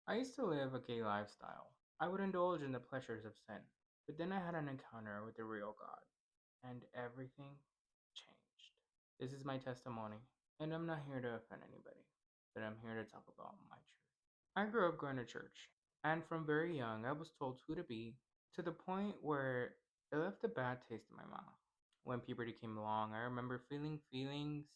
I used to live a gay lifestyle. I would indulge in the pleasures of sin. But then I had an encounter with the real God, and everything changed. This is my testimony, and I'm not here to offend anybody, but I'm here to talk about my truth. I grew up going to church, and from very young, I was told who to be, to the point where it left a bad taste in my mouth. When puberty came along, I remember feeling feelings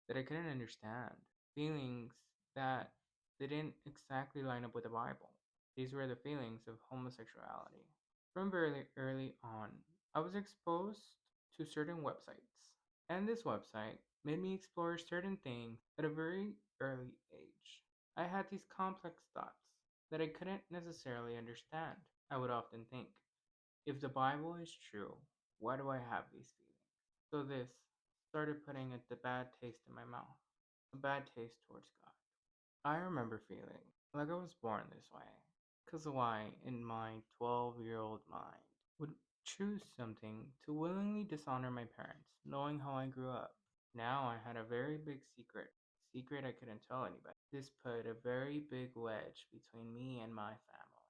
that I couldn't understand, feelings that didn't exactly line up with the Bible. These were the feelings of homosexuality. From very early on, I was exposed to certain websites, and this website made me explore certain things at a very early age. I had these complex thoughts that I couldn't necessarily understand. I would often think, if the Bible is true, why do I have these feelings? So this started putting the bad taste in my mouth, a bad taste towards God. I remember feeling like I was born this way, because why in my 12-year-old mind would choose something to willingly dishonor my parents, knowing how I grew up. Now I had a very big secret I couldn't tell anybody. This put a very big wedge between me and my family.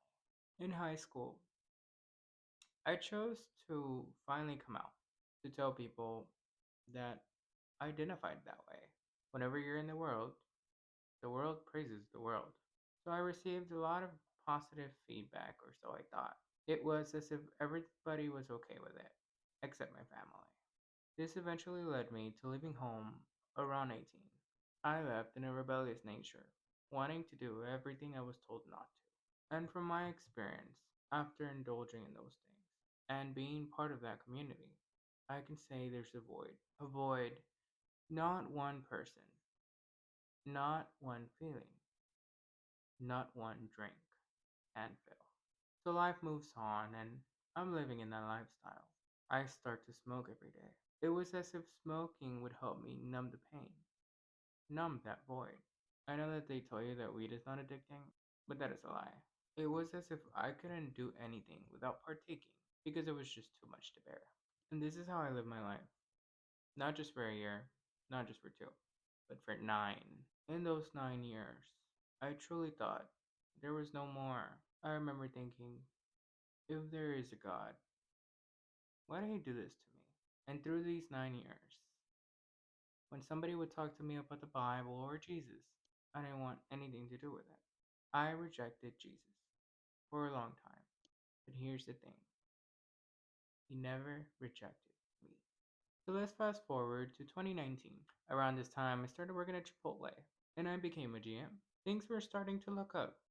In high school, I chose to finally come out, to tell people that I identified that way. Whenever you're in the world praises the world. So I received a lot of positive feedback, or so I thought. It was as if everybody was okay with it, except my family. This eventually led me to leaving home around 18. I left in a rebellious nature, wanting to do everything I was told not to. And from my experience, after indulging in those things and being part of that community, I can say there's a void. A void, not one person, not one feeling, not one drink can fill. So life moves on, and I'm living in that lifestyle. I start to smoke every day. It was as if smoking would help me numb the pain, numb that void. I know that they tell you that weed is not addicting, but that is a lie. It was as if I couldn't do anything without partaking because it was just too much to bear. And this is how I live my life. Not just for a year, not just for two, but for 9. In those 9 years, I truly thought there was no more. I remember thinking, if there is a God, why did he do this to me? And through these 9 years, when somebody would talk to me about the Bible or Jesus, I didn't want anything to do with it. I rejected Jesus for a long time. But here's the thing, he never rejected me. So let's fast forward to 2019. Around this time, I started working at Chipotle and I became a GM. Things were starting to look up.